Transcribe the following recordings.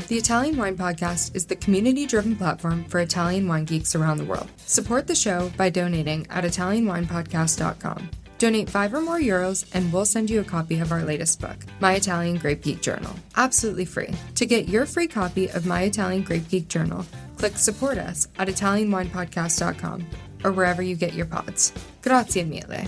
The Italian Wine Podcast is the community-driven platform for Italian wine geeks around the world. Support the show by donating at ItalianWinepodcast.com. Donate €5 or more and we'll send you a copy of our latest book, My Italian Grape Geek Journal, absolutely free. To get your free copy of My Italian Grape Geek Journal, click Support Us at ItalianWinepodcast.com or wherever you get your pods. Grazie mille.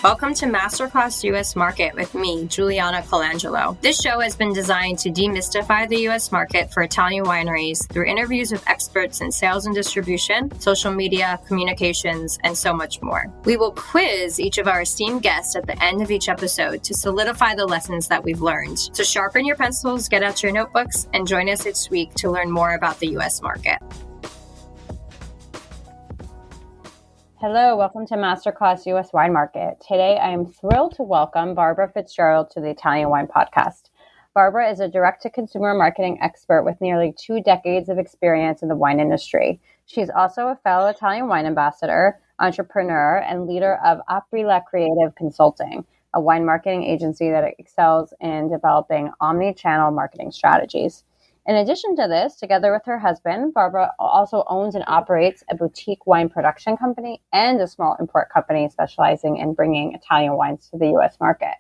Welcome to Masterclass US Market with me, Juliana Colangelo. This show has been designed to demystify the US market for Italian wineries through interviews with experts in sales and distribution, social media, communications, and so much more. We will quiz each of our esteemed guests at the end of each episode to solidify the lessons that we've learned. So sharpen your pencils, get out your notebooks, and join us each week to learn more about the US market. Hello, welcome to Masterclass US Wine Market. Today, I am thrilled to welcome Barbara Fitzgerald to the Italian Wine Podcast. Barbara is a direct-to-consumer marketing expert with nearly 2 decades of experience in the wine industry. She's also a fellow Italian wine ambassador, entrepreneur, and leader of Apri La Creative Consulting, a wine marketing agency that excels in developing omni-channel marketing strategies. In addition to this, together with her husband, Barbara also owns and operates a boutique wine production company and a small import company specializing in bringing Italian wines to the U.S. market.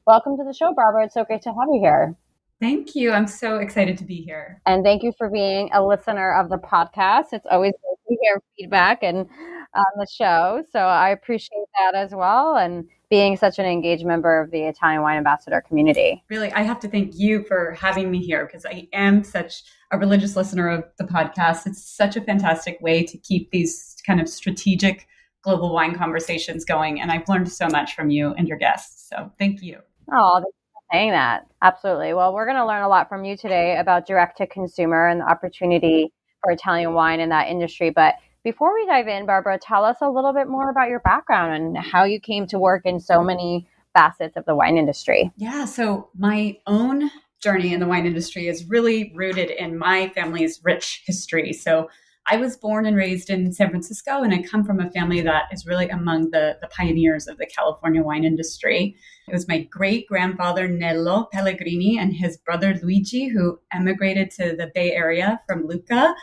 Welcome to the show, Barbara. It's so great to have you here. Thank you. I'm so excited to be here. And thank you for being a listener of the podcast. It's always great to hear feedback and on the show. So I appreciate that as well. And being such an engaged member of the Italian Wine Ambassador community. Really, I have to thank you for having me here because I am such a religious listener of the podcast. It's such a fantastic way to keep these kind of strategic global wine conversations going. And I've learned so much from you and your guests. So thank you. Oh, thank you for saying that. Absolutely. Well, we're going to learn a lot from you today about direct to consumer and the opportunity for Italian wine in that industry. But before we dive in, Barbara, tell us a little bit more about your background and how you came to work in so many facets of the wine industry. Yeah, so my own journey in the wine industry is really rooted in my family's rich history. So I was born and raised in San Francisco, and I come from a family that is really among the pioneers of the California wine industry. It was my great-grandfather, Nello Pellegrini, and his brother, Luigi, who emigrated to the Bay Area from Lucca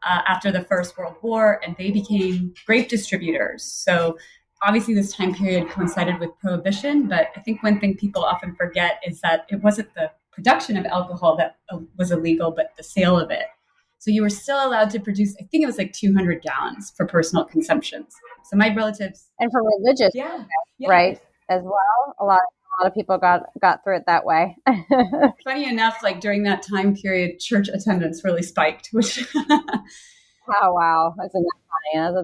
after the First World War, and they became grape distributors. So obviously this time period coincided with Prohibition, but I think one thing people often forget is that it wasn't the production of alcohol that was illegal, but the sale of it. So you were still allowed to produce, I think it was like 200 gallons for personal consumption. So my relatives... And for religious, right, as well. A lot of people got through it that way. Funny enough, like during that time period, church attendance really spiked, which... Oh, wow. That's funny.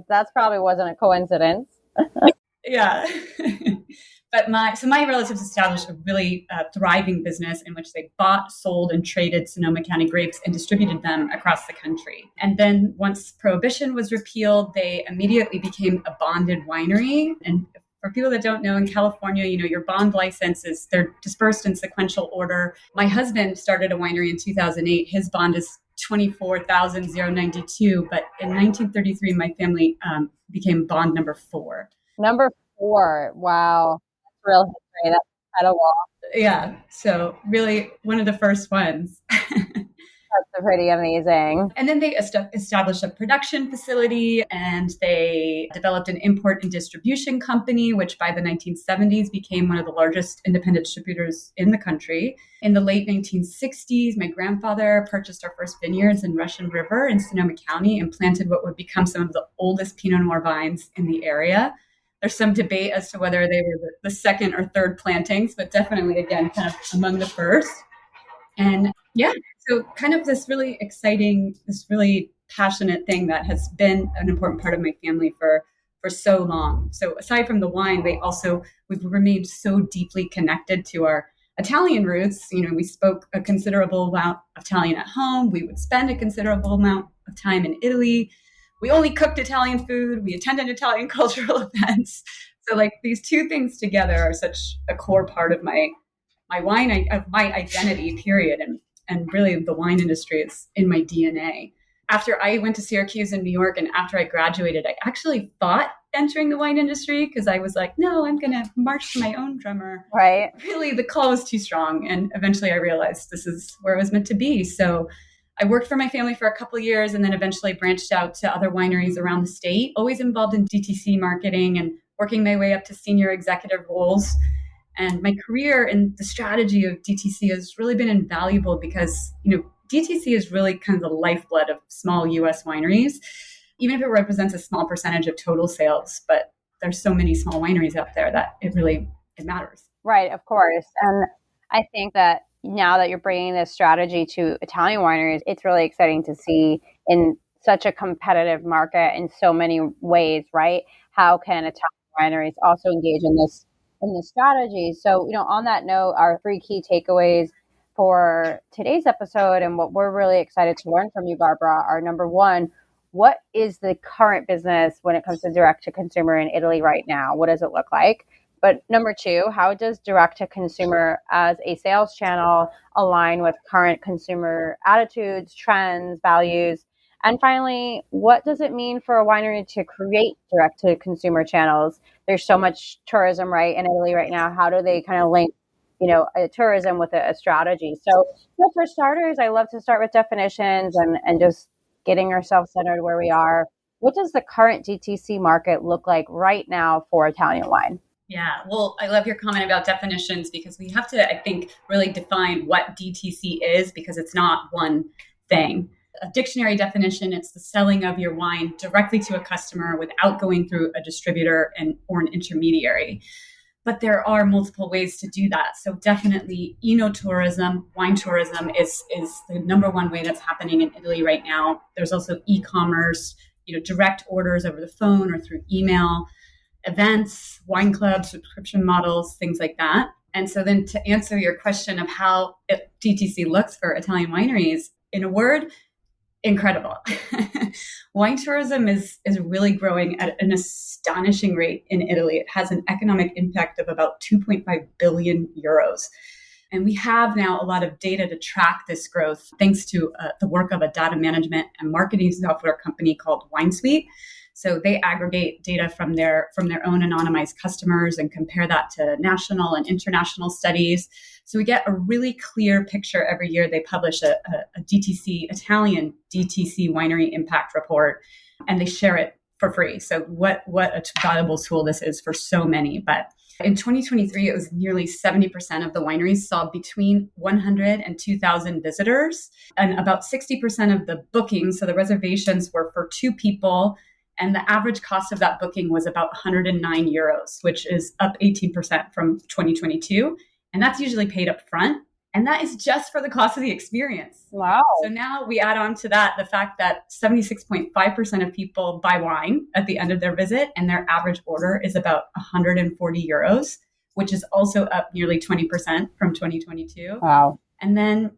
That probably wasn't a coincidence. Yeah. But my relatives established a really thriving business in which they bought, sold, and traded Sonoma County grapes and distributed them across the country. And then once Prohibition was repealed, they immediately became a bonded winery. And for people that don't know, in California, your bond licenses, they're dispersed in sequential order. My husband started a winery in 2008. His bond is 24,092. But in 1933, my family became bond number 4. Number 4. Wow. That's real history. That's kind of long. Yeah. So really one of the first ones. That's pretty amazing. And then they established a production facility, and they developed an import and distribution company, which by the 1970s became one of the largest independent distributors in the country. In the late 1960s, my grandfather purchased our first vineyards in Russian River in Sonoma County and planted what would become some of the oldest Pinot Noir vines in the area. There's some debate as to whether they were the second or third plantings, but definitely, again, kind of among the first. And yeah, so kind of this really exciting, this really passionate thing that has been an important part of my family for so long. So aside from the wine, we've remained so deeply connected to our Italian roots. We spoke a considerable amount of Italian at home. We would spend a considerable amount of time in Italy. We only cooked Italian food. We attended Italian cultural events. So like these two things together are such a core part of my identity, period. And really the wine industry is in my DNA. After I went to Syracuse in New York and after I graduated, I actually thought entering the wine industry because I was like, no, I'm going to march to my own drummer. Right. Really, the call was too strong. And eventually I realized this is where it was meant to be. So I worked for my family for a couple of years and then eventually branched out to other wineries around the state, always involved in DTC marketing and working my way up to senior executive roles. And my career in the strategy of DTC has really been invaluable because, DTC is really kind of the lifeblood of small US wineries, even if it represents a small percentage of total sales. But there's so many small wineries out there that it matters. Right, of course. And I think that now that you're bringing this strategy to Italian wineries, it's really exciting to see in such a competitive market in so many ways, right? How can Italian wineries also engage in this strategy? So, on that note, our 3 key takeaways for today's episode and what we're really excited to learn from you, Barbara, are number 1, what is the current business when it comes to direct to consumer in Italy right now? What does it look like? But number 2, how does direct to consumer as a sales channel align with current consumer attitudes, trends, values? And finally, what does it mean for a winery to create direct to consumer channels? There's so much tourism, right, in Italy right now. How do they kind of link, a tourism with a strategy? So, for starters, I love to start with definitions and just getting ourselves centered where we are. What does the current DTC market look like right now for Italian wine? Yeah, well, I love your comment about definitions because we have to, I think, really define what DTC is because it's not one thing. A dictionary definition, it's the selling of your wine directly to a customer without going through a distributor or an intermediary. But there are multiple ways to do that. So definitely enotourism, wine tourism is the number one way that's happening in Italy right now. There's also e-commerce, direct orders over the phone or through email, events, wine clubs, subscription models, things like that. And so then to answer your question of how DTC looks for Italian wineries, in a word, incredible. Wine tourism is really growing at an astonishing rate in Italy. It has an economic impact of about 2.5 billion euros. And we have now a lot of data to track this growth thanks to the work of a data management and marketing software company called WineSuite. So they aggregate data from their own anonymized customers and compare that to national and international studies. So we get a really clear picture every year. They publish a Italian DTC winery impact report, and they share it for free. So what a valuable tool this is for so many. But in 2023, it was nearly 70% of the wineries saw between 100 and 2,000 visitors, and about 60% of the bookings, so the reservations, were for 2 people. And the average cost of that booking was about 109 euros, which is up 18% from 2022. And that's usually paid up front. And that is just for the cost of the experience. Wow. So now we add on to that the fact that 76.5% of people buy wine at the end of their visit, and their average order is about 140 euros, which is also up nearly 20% from 2022. Wow. And then,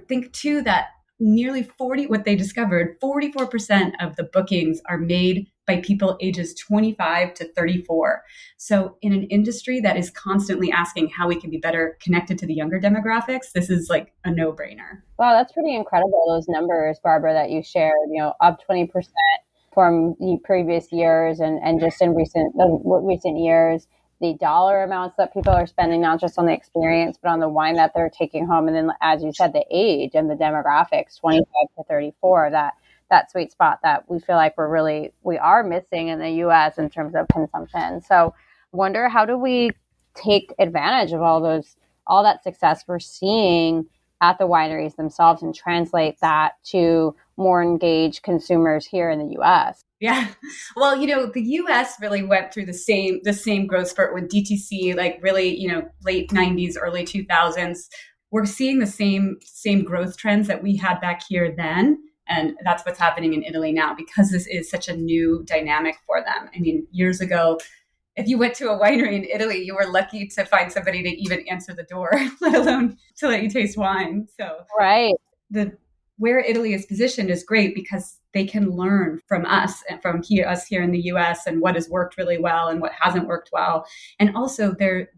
think too that nearly 44% of the bookings are made by people ages 25 to 34. So in an industry that is constantly asking how we can be better connected to the younger demographics, this is like a no-brainer. Wow, that's pretty incredible, those numbers, Barbara, that you shared, up 20% from the previous years and just in recent years. The dollar amounts that people are spending, not just on the experience, but on the wine that they're taking home. And then, as you said, the age and the demographics, 25 to 34, that sweet spot that we feel like we are missing in the U.S. in terms of consumption. So wonder, how do we take advantage of all that success we're seeing at the wineries themselves and translate that to more engaged consumers here in the U.S.? Yeah. Well, the US really went through the same growth spurt with DTC, like really, late 90s, early 2000s. We're seeing the same growth trends that we had back here then. And that's what's happening in Italy now because this is such a new dynamic for them. I mean, years ago, if you went to a winery in Italy, you were lucky to find somebody to even answer the door, let alone to let you taste wine. So right. Where Italy is positioned is great because they can learn from us and from us here in the US and what has worked really well and what hasn't worked well. And also they're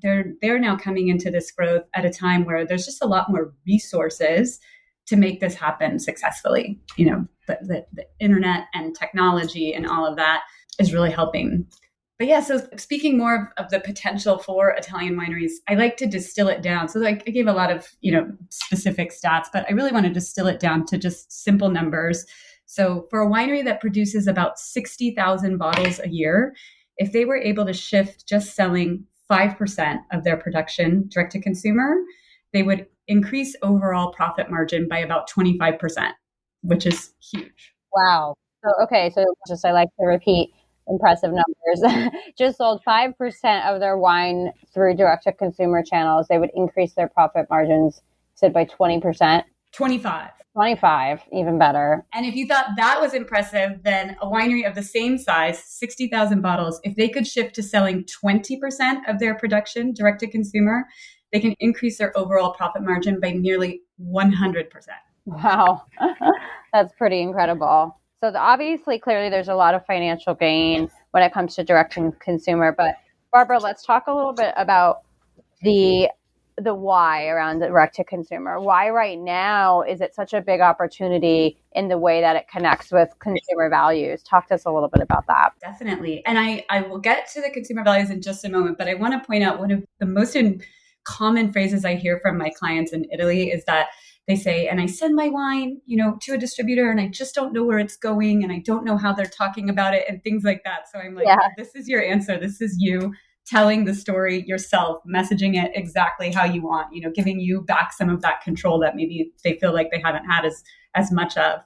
now coming into this growth at a time where there's just a lot more resources to make this happen successfully. The internet and technology and all of that. is really helping. But yeah, so speaking more of the potential for Italian wineries, I like to distill it down. So like I gave a lot of, specific stats, but I really want to distill it down to just simple numbers. So for a winery that produces about 60,000 bottles a year, if they were able to shift just selling 5% of their production direct to consumer, they would increase overall profit margin by about 25%, which is huge. Wow. So just I like to repeat impressive numbers. Just sold 5% of their wine through direct to consumer channels. They would increase their profit margins, said by 20%. 25. 25, even better. And if you thought that was impressive, then a winery of the same size, 60,000 bottles, if they could shift to selling 20% of their production direct to consumer, they can increase their overall profit margin by nearly 100%. Wow. That's pretty incredible. So obviously, clearly, there's a lot of financial gain when it comes to direct to consumer. But Barbara, let's talk a little bit about the why around direct to consumer. Why right now is it such a big opportunity in the way that it connects with consumer values? Talk to us a little bit about that. Definitely. And I will get to the consumer values in just a moment, but I want to point out one of the most common phrases I hear from my clients in Italy is that they say, and I send my wine, to a distributor and I just don't know where it's going and I don't know how they're talking about it and things like that. So I'm like, well, this is your answer. This is you telling the story yourself, messaging it exactly how you want, giving you back some of that control that maybe they feel like they haven't had as much of.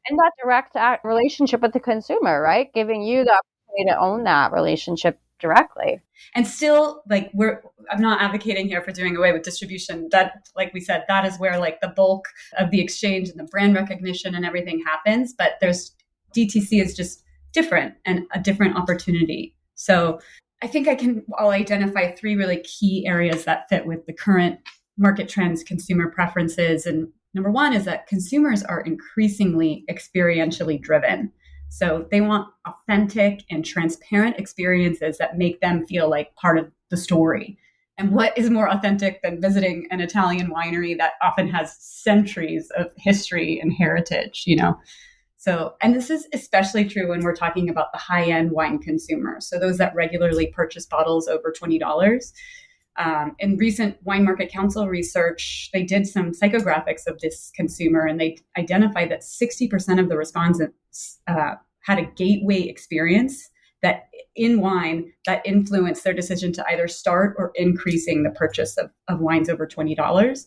And that direct relationship with the consumer, right? Giving you the opportunity to own that relationship directly. And still, I'm not advocating here for doing away with distribution. That, like we said, that is where like the bulk of the exchange and the brand recognition and everything happens. But DTC is just different and a different opportunity. So I think I'll identify three really key areas that fit with the current market trends, consumer preferences. And number one is that consumers are increasingly experientially driven. So they want authentic and transparent experiences that make them feel like part of the story. And what is more authentic than visiting an Italian winery that often has centuries of history and heritage, So, and this is especially true when we're talking about the high-end wine consumer. So those that regularly purchase bottles over $20. In recent Wine Market Council research, they did some psychographics of this consumer, and they identified that 60% of the respondents had a gateway experience that in wine that influenced their decision to either start or increasing the purchase of wines over $20.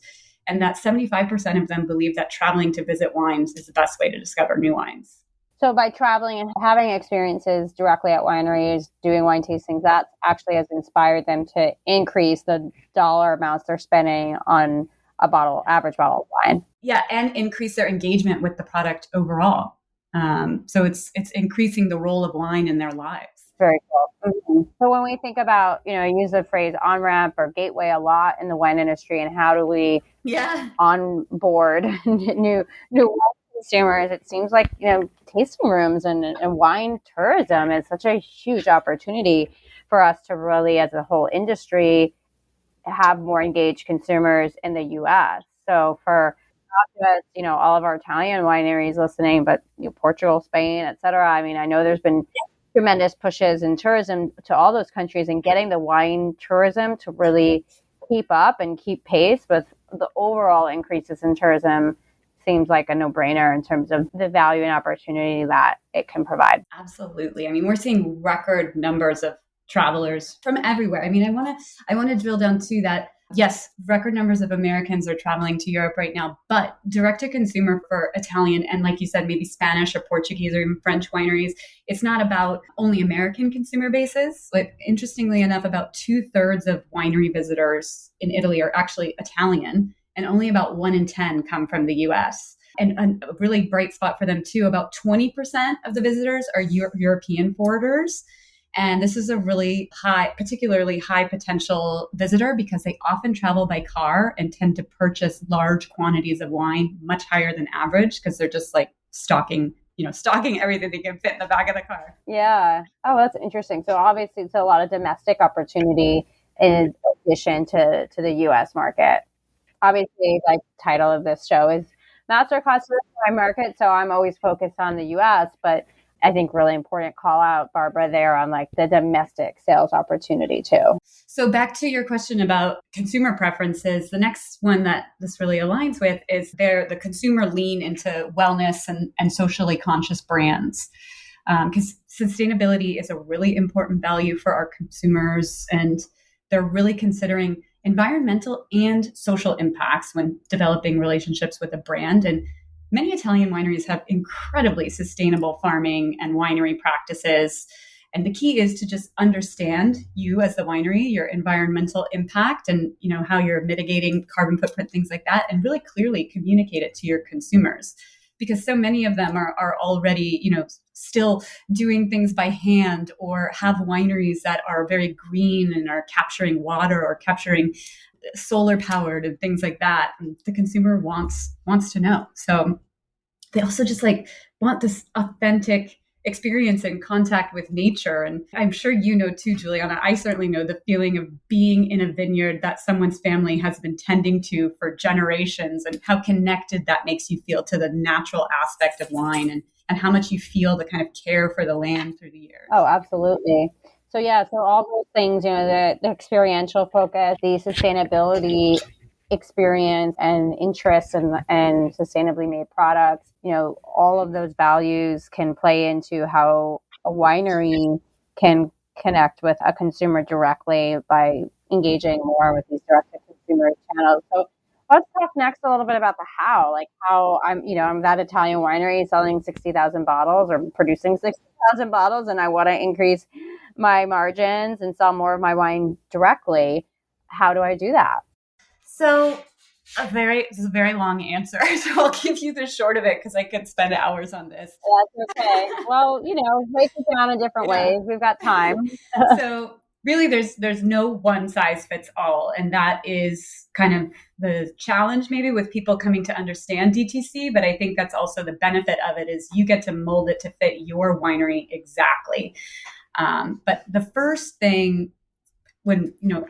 And that 75% of them believe that traveling to visit wines is the best way to discover new wines. So by traveling and having experiences directly at wineries, doing wine tastings, that actually has inspired them to increase the dollar amounts they're spending on average bottle of wine. Yeah, and increase their engagement with the product overall. So it's increasing the role of wine in their lives. Very cool. Mm-hmm. So when we think about, I use the phrase on-ramp or gateway a lot in the wine industry, and how do we onboard new wine consumers? It seems like, tasting rooms and wine tourism is such a huge opportunity for us to really, as a whole industry, have more engaged consumers in the U.S. So for not just, all of our Italian wineries listening, but Portugal, Spain, et cetera. I mean, I know there's been tremendous pushes in tourism to all those countries, and getting the wine tourism to really keep up and keep pace with the overall increases in tourism seems like a no-brainer in terms of the value and opportunity that it can provide. Absolutely. I mean, we're seeing record numbers of travelers from everywhere. I mean, I want to drill down to that. Yes, record numbers of Americans are traveling to Europe right now, but direct to consumer for Italian and, like you said, maybe Spanish or Portuguese or even French wineries, it's not about only American consumer bases. But interestingly enough, about 2/3 of winery visitors in Italy are actually Italian, and only about 1 in 10 come from the US. And a really bright spot for them too, about 20% of the visitors are European forwarders. And this is a really particularly high potential visitor because they often travel by car and tend to purchase large quantities of wine, much higher than average, because they're just like stocking everything they can fit in the back of the car. Yeah. Oh, that's interesting. So obviously it's a lot of domestic opportunity in addition to the U.S. market. Obviously, like the title of this show is Masterclass U.S. Wine Market. So I'm always focused on the U.S., but I think really important call out, Barbara, there on like the domestic sales opportunity too. So back to your question about consumer preferences, the next one that this really aligns with is the consumer lean into wellness and socially conscious brands. Because sustainability is a really important value for our consumers, and they're really considering environmental and social impacts when developing relationships with a brand. And many Italian wineries have incredibly sustainable farming and winery practices. And the key is to just understand you as the winery, your environmental impact, and how you're mitigating carbon footprint, things like that, and really clearly communicate it to your consumers. Because so many of them are already, still doing things by hand, or have wineries that are very green and are capturing water or capturing solar powered and things like that. And the consumer wants to know. So they also just want this authentic experience and contact with nature. And I'm sure you know too, Juliana, I certainly know the feeling of being in a vineyard that someone's family has been tending to for generations, and how connected that makes you feel to the natural aspect of wine, and how much you feel the kind of care for the land through the years. Oh, absolutely. So all those things, the experiential focus, the sustainability experience and interest and sustainably made products, all of those values can play into how a winery can connect with a consumer directly by engaging more with these direct to consumer channels. So let's talk next a little bit about the how I'm that Italian winery selling 60,000 bottles or producing 60,000 bottles, and I want to increase my margins and sell more of my wine directly. How do I do that? So this is a very long answer. So I'll give you the short of it because I could spend hours on this. That's okay. Well, break it down in different ways. We've got time. So really there's no one size fits all. And that is kind of the challenge maybe with people coming to understand DTC. But I think that's also the benefit of it is you get to mold it to fit your winery exactly. But the first thing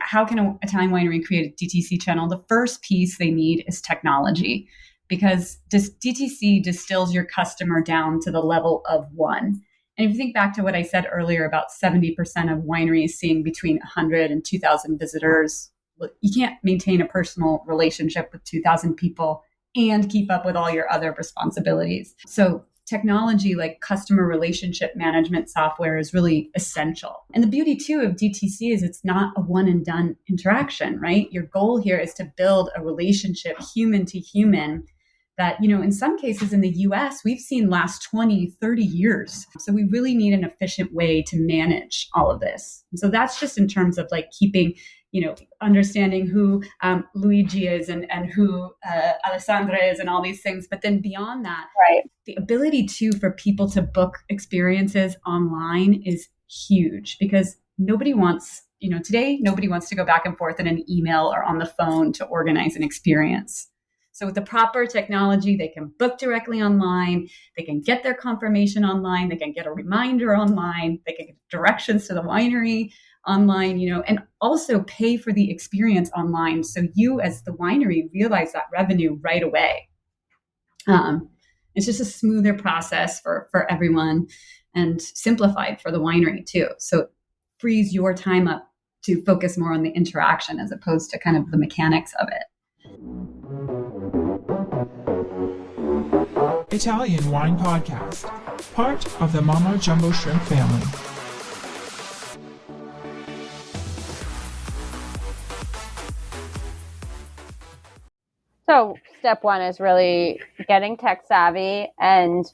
how can an Italian winery create a DTC channel? The first piece they need is technology, because DTC distills your customer down to the level of one. And if you think back to what I said earlier about 70% of wineries seeing between 100 and 2,000 visitors, you can't maintain a personal relationship with 2,000 people and keep up with all your other responsibilities. So technology like customer relationship management software is really essential. And the beauty too of DTC is it's not a one and done interaction, right? Your goal here is to build a relationship human to human that, in some cases in the US, we've seen last 20, 30 years. So we really need an efficient way to manage all of this. And so that's just in terms of keeping, understanding who Luigi is and who Alessandra is and all these things. But then beyond that, right, the ability for people to book experiences online is huge, because nobody wants, today, nobody wants to go back and forth in an email or on the phone to organize an experience. So with the proper technology, they can book directly online. They can get their confirmation online. They can get a reminder online. They can get directions to the winery online, and also pay for the experience online. So you as the winery realize that revenue right away. It's just a smoother process for everyone, and simplified for the winery too. So it frees your time up to focus more on the interaction as opposed to kind of the mechanics of it. Italian Wine Podcast, part of the Mama Jumbo Shrimp family. So step one is really getting tech savvy. And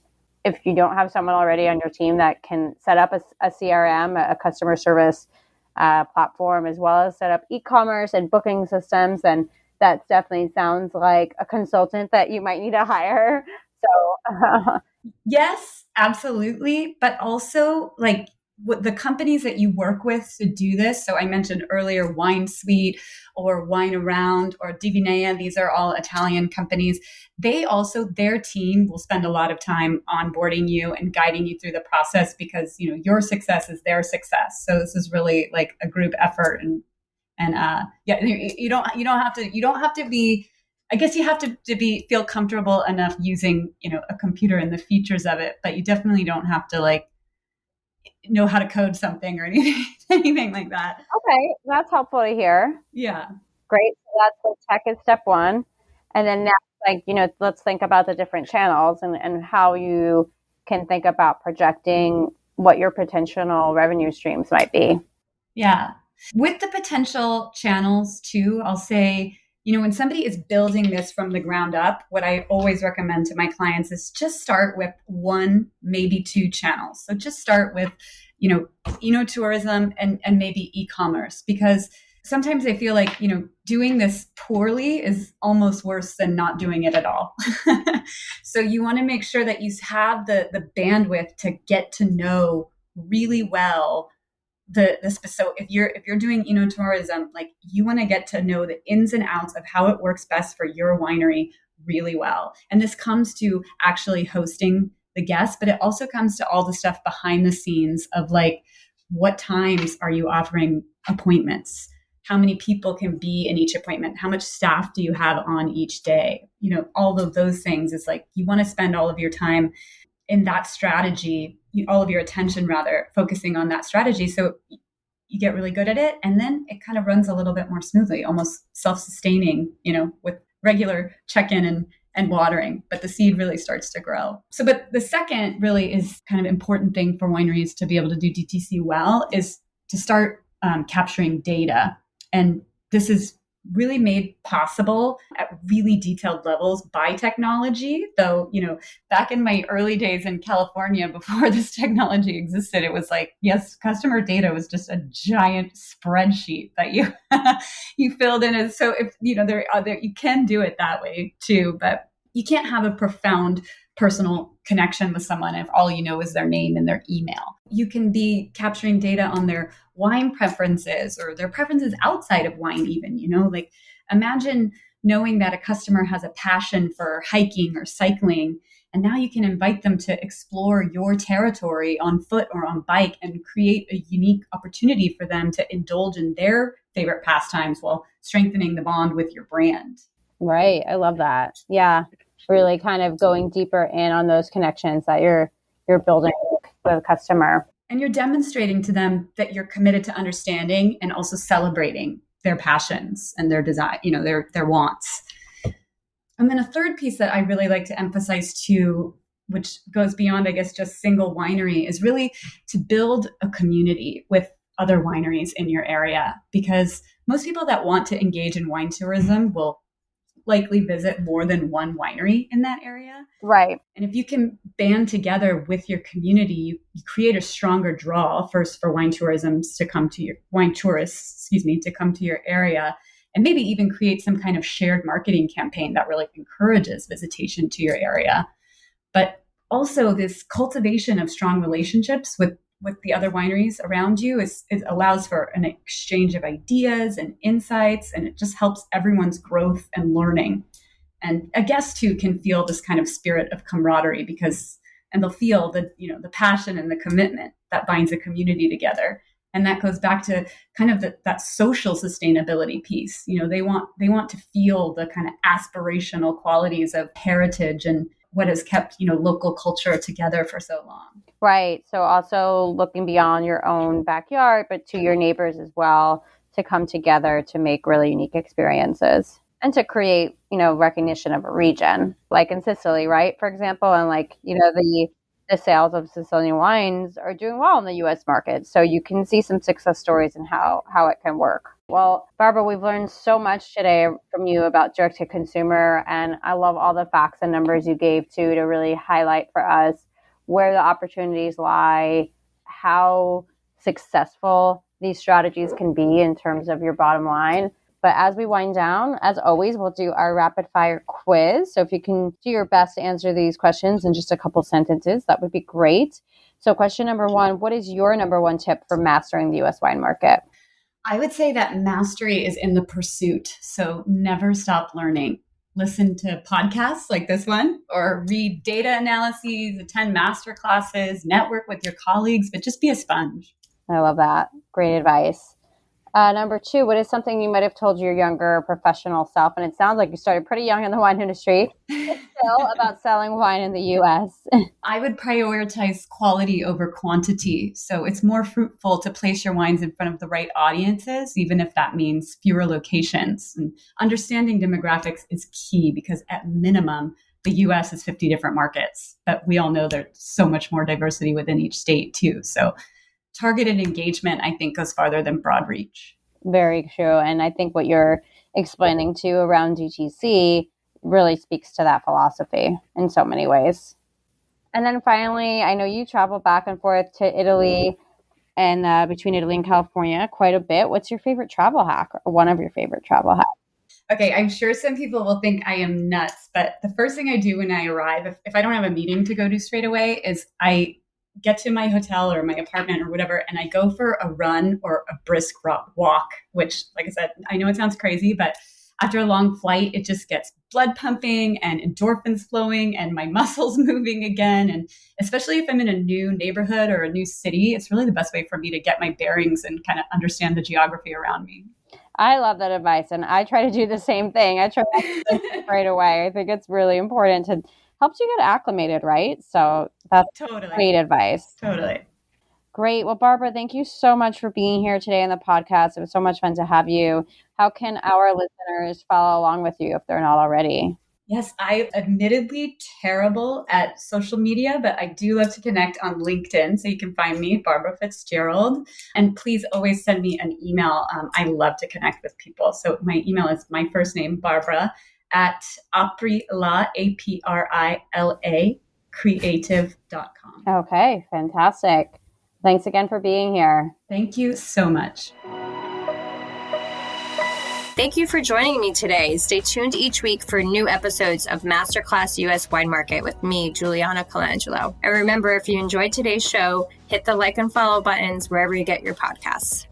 if you don't have someone already on your team that can set up a CRM, a customer service platform, as well as set up e-commerce and booking systems, then that definitely sounds like a consultant that you might need to hire. So yes, absolutely. But also what the companies that you work with to do this. So I mentioned earlier Wine Suite or Wine Around or Divinea. These are all Italian companies. Their team will spend a lot of time onboarding you and guiding you through the process, because, your success is their success. So this is really like a group effort, you don't have to be I guess you have to feel comfortable enough using, a computer and the features of it, but you definitely don't have to like know how to code something or anything like that. Okay, that's helpful to hear. Yeah. Great. So that's the tech is step one. And then next, let's think about the different channels and how you can think about projecting what your potential revenue streams might be. Yeah. With the potential channels too, I'll say, when somebody is building this from the ground up, what I always recommend to my clients is just start with one, maybe two channels. So just start with, tourism and maybe e-commerce, because sometimes I feel like, doing this poorly is almost worse than not doing it at all. So you want to make sure that you have the bandwidth to get to know really well so if you're doing tourism, like you want to get to know the ins and outs of how it works best for your winery really well. And this comes to actually hosting the guests, but it also comes to all the stuff behind the scenes of like, what times are you offering appointments? How many people can be in each appointment? How much staff do you have on each day? All of those things is like, you want to spend all of your time in that strategy, all of your attention rather, focusing on that strategy. So you get really good at it. And then it kind of runs a little bit more smoothly, almost self-sustaining, with regular check-in and watering, but the seed really starts to grow. So, but the second really is kind of important thing for wineries to be able to do DTC well is to start capturing data. And this is really made possible at really detailed levels by technology. Though, back in my early days in California, before this technology existed, it was like, yes, customer data was just a giant spreadsheet that you you filled in. So if, you can do it that way too, but you can't have a profound personal connection with someone if all you know is their name and their email. You can be capturing data on their wine preferences or their preferences outside of wine even, like imagine knowing that a customer has a passion for hiking or cycling, and now you can invite them to explore your territory on foot or on bike and create a unique opportunity for them to indulge in their favorite pastimes while strengthening the bond with your brand. Right. I love that. Yeah. Really kind of going deeper in on those connections that you're building with a customer. And you're demonstrating to them that you're committed to understanding and also celebrating their passions and their desire, their wants. And then a third piece that I really like to emphasize too, which goes beyond, I guess, just single winery, is really to build a community with other wineries in your area, because most people that want to engage in wine tourism will likely visit more than one winery in that area. Right. And if you can band together with your community, you create a stronger draw first for wine tourists to come to your area, and maybe even create some kind of shared marketing campaign that really encourages visitation to your area. But also this cultivation of strong relationships with the other wineries around you it allows for an exchange of ideas and insights, and it just helps everyone's growth and learning. And a guest too can feel this kind of spirit of camaraderie and they'll feel the passion and the commitment that binds a community together. And that goes back to kind of that social sustainability piece. They want to feel the kind of aspirational qualities of heritage and what has kept, local culture together for so long. Right. So also looking beyond your own backyard, but to your neighbors as well, to come together to make really unique experiences and to create, recognition of a region, like in Sicily, right? For example, and the sales of Sicilian wines are doing well in the U.S. market. So you can see some success stories and how it can work. Well, Barbara, we've learned so much today from you about direct to consumer, and I love all the facts and numbers you gave to really highlight for us where the opportunities lie, how successful these strategies can be in terms of your bottom line. But as we wind down, as always, we'll do our rapid fire quiz. So if you can do your best to answer these questions in just a couple sentences, that would be great. So question number one, what is your number one tip for mastering the U.S. wine market? I would say that mastery is in the pursuit. So never stop learning. Listen to podcasts like this one, or read data analyses, attend masterclasses, network with your colleagues, but just be a sponge. I love that. Great advice. Number two, what is something you might have told your younger professional self? And it sounds like you started pretty young in the wine industry, still about selling wine in the U.S. I would prioritize quality over quantity. So it's more fruitful to place your wines in front of the right audiences, even if that means fewer locations. And understanding demographics is key because at minimum, the US has 50 different markets, but we all know there's so much more diversity within each state too. So targeted engagement, I think, goes farther than broad reach. Very true. And I think what you're explaining too around DTC really speaks to that philosophy in so many ways. And then finally, I know you travel back and forth to Italy and between Italy and California quite a bit. What's your favorite travel hack or one of your favorite travel hacks? Okay, I'm sure some people will think I am nuts, but the first thing I do when I arrive, if I don't have a meeting to go to straight away, is I get to my hotel or my apartment or whatever, and I go for a run or a brisk walk, which, like I said, I know it sounds crazy, but after a long flight, it just gets blood pumping and endorphins flowing and my muscles moving again. And especially if I'm in a new neighborhood or a new city, it's really the best way for me to get my bearings and kind of understand the geography around me. I love that advice, and I try to do the same thing. I try to right away. I think it's really important to helps you get acclimated, right? So that's great advice. Totally. Great. Well, Barbara, thank you so much for being here today on the podcast. It was so much fun to have you. How can our listeners follow along with you if they're not already? Yes, I'm admittedly terrible at social media, but I do love to connect on LinkedIn. So you can find me, Barbara Fitzgerald. And please always send me an email. I love to connect with people. So my email is my first name, Barbara, at Apri La, APRILA, creative.com. Okay, fantastic. Thanks again for being here. Thank you so much. Thank you for joining me today. Stay tuned each week for new episodes of Masterclass US Wine Market with me, Juliana Colangelo. And remember, if you enjoyed today's show, hit the like and follow buttons wherever you get your podcasts.